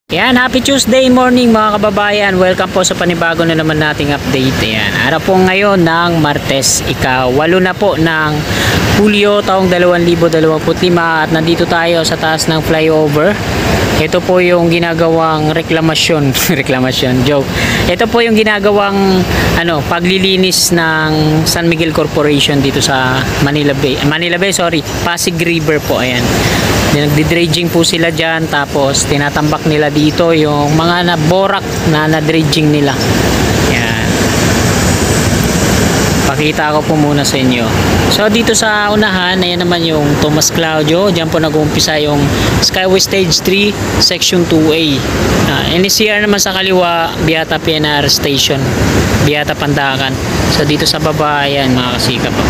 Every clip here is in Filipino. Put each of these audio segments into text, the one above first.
Yan, happy Tuesday morning mga kababayan. Welcome po sa panibago na naman nating update. Yan, araw po ngayon ng Martes, ika-8 na po ng Hulyo taong 2025 at nandito tayo sa taas ng flyover. Ito po yung ginagawang reklamasyon, joke. Ito po yung ginagawang paglilinis ng San Miguel Corporation dito sa Manila Bay, Pasig River po. Ayan. Nagdi-dredging po sila dyan, tapos tinatambak nila dito yung mga naborak na na-dredging nila. Yan. Pakita ko po muna sa inyo. So dito sa unahan, ayan naman yung Tomas Claudio. Diyan po nag-uumpisa yung Skyway Stage 3 Section 2A. NCR naman sa kaliwa, Beata PNR Station, Beata Pandakan. So dito sa baba, ayan mga kasikap po.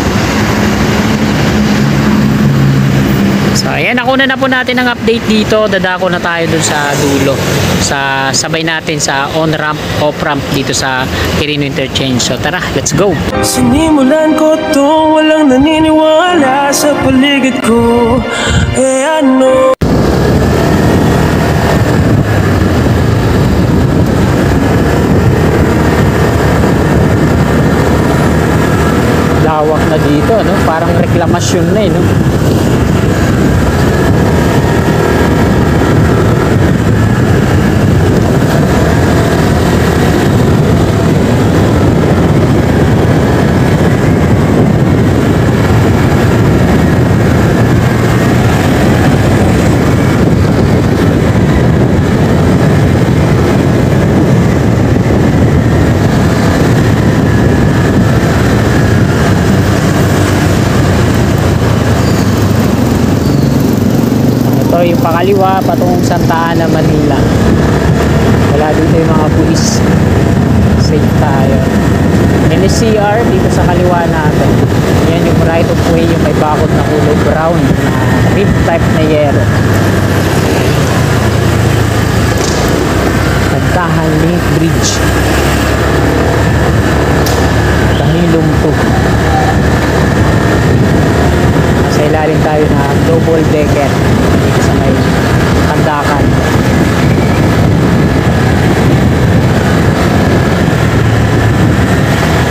So ayan, nakuna na po natin ang update dito. Dadako na tayo dun sa dulo, sa sabay natin sa on-ramp, off-ramp dito sa Quirino Interchange. So tara, let's go. Sinimulan ko to, walang naniniwala sa paligid ko. Ano? Lawak na dito, no? Parang reklamasyon na no? Yung pakaliwa patungong Santa Ana, Manila. Wala dito yung mga pulis. Safe tayo. NCR dito sa kaliwa natin. Yan yung right of way, yung may bakod na kulay brown na rib type na yero. Nagtahan Link Bridge. Tahilong to. Sa ilalim tayo na double decker dito sa may Pandakan.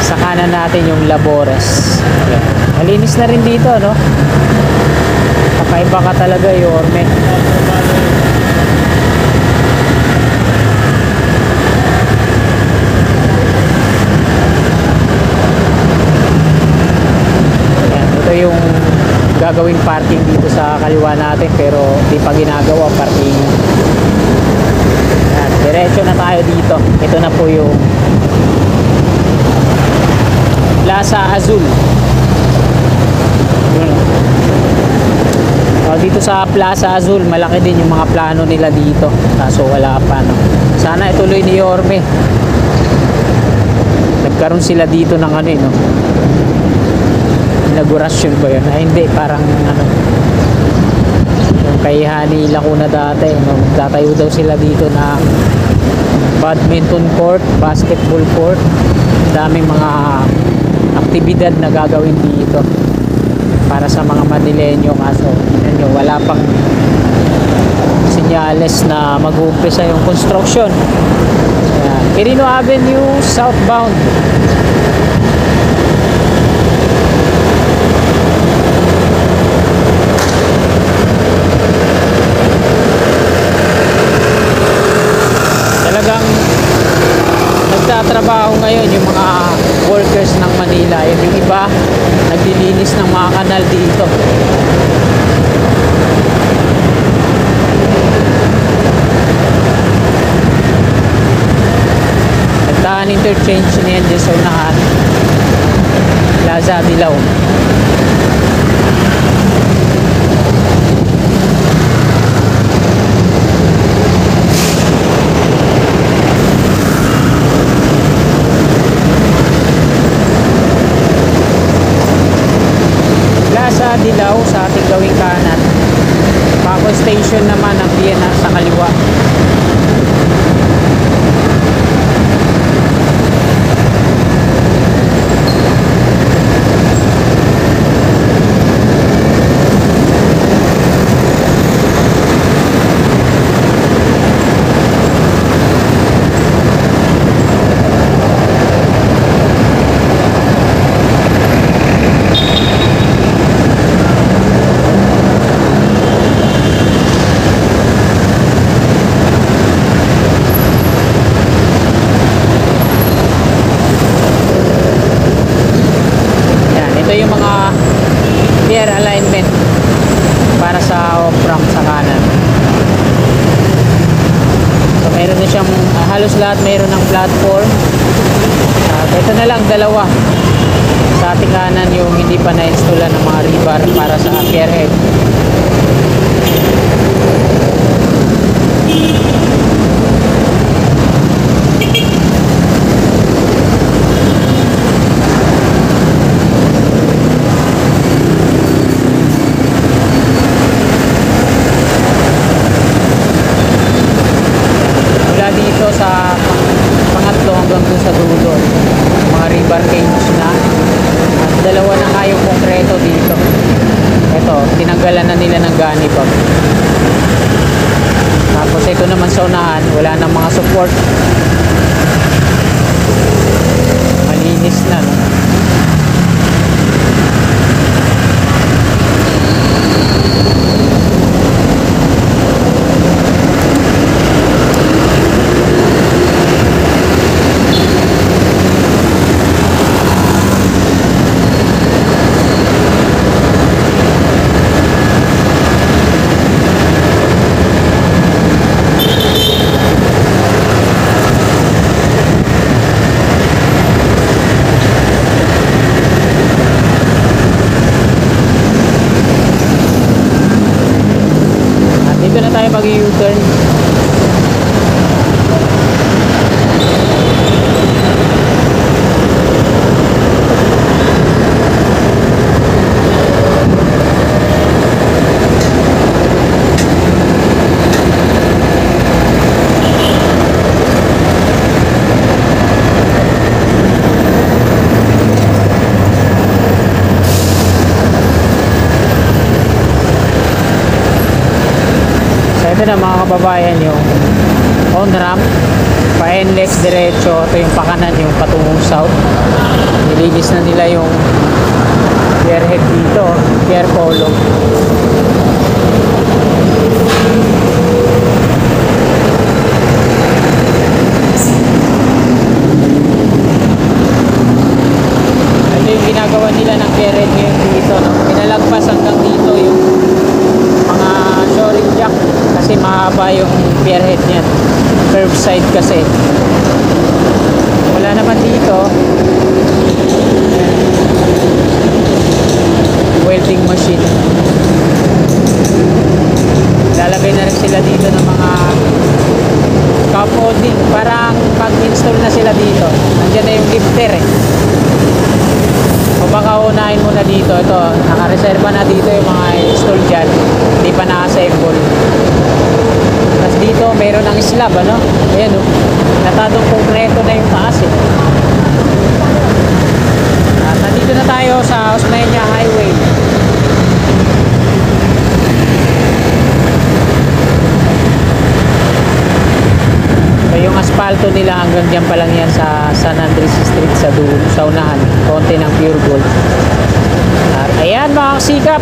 Sa kanan natin yung Labores. Ayan. Malinis na rin dito, no? Kakaiba ka talaga, Yorme. Ayan, ito yung gagawing parking dito sa kaliwa natin, pero di pa ginagawa parking. Yan, diretso na tayo dito. Ito na po yung Plaza Azul. So, dito sa Plaza Azul, malaki din yung mga plano nila dito, kaso wala pa, no? Sana ituloy ni Yorme. Nagkaroon sila dito ng no? Inaugurasyon ba yun? Ay hindi, parang yung kay Hani Lacuna dati, tatayo daw sila dito na badminton court, basketball court. Daming mga aktibidad na gagawin dito para sa mga Manileño, kaso wala pang senyales na mag-uumpisa yung construction. Quirino Avenue southbound. Talagang nagtatrabaho ngayon yung mga workers ng Manila. Yung iba naglilinis ng mga kanal dito. Nagtaan interchange na yan dyan sa unahan, Plaza Dilaw. Dilaw sa ating gawing kanan. Paco Station naman ang PNR sa kaliwa. halos lahat mayroon ng platform. At ito na lang, dalawa. Sa ating kanan yung hindi pa na-installan ng mga rebar para sa pier head. Sa pangatlo hanggang dun sa dulo, mga rebar cage na, at dalawa na nga yung konkreto dito. Ito, tinanggalan na nila ng gunny bag. Tapos ito naman sa unahan, wala nang mga support, malinis na, no? Dito na tayo mag-U-turn. Ito na mga kababayan yung on ramp pa NLEX diretso. Ito yung pakanan, yung patungong south. Nilinis na nila yung pier head dito, pier polo. Ito yung ginagawa nila ng pier head ngayon dito, no? Pinalagpas hanggang dito yung mga shoring jack kasi mahaba yung pier head niyan, curve side kasi. Wala naman dito welding machine. Lalagay na rin sila dito ng mga scaffolding, parang pag-install na sila dito. Nandiyan na yung lifter eh. O baka unahin muna dito. Ito, nakareserva na dito yung mga install dyan, hindi pa naka-assemble. Tapos dito mayroon ng slab, ano? Ayan o, natadong konkreto na yung taas eh. At nandito na tayo sa Osmeña Highway. So yung asfalto nila hanggang dyan pa lang yan sa San Andres Street sa dulo, sa unahan, konti ng pure gold. At ayan mga kasikap,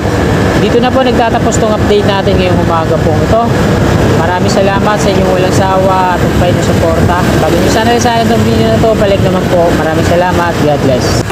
dito na po nagtatapos tong update natin ngayong umaga pong ito. Maraming salamat sa inyong walang sawa at umpay na suporta. Bago nyo sana rin sa itong video na to, balik naman po. Maraming salamat. God bless.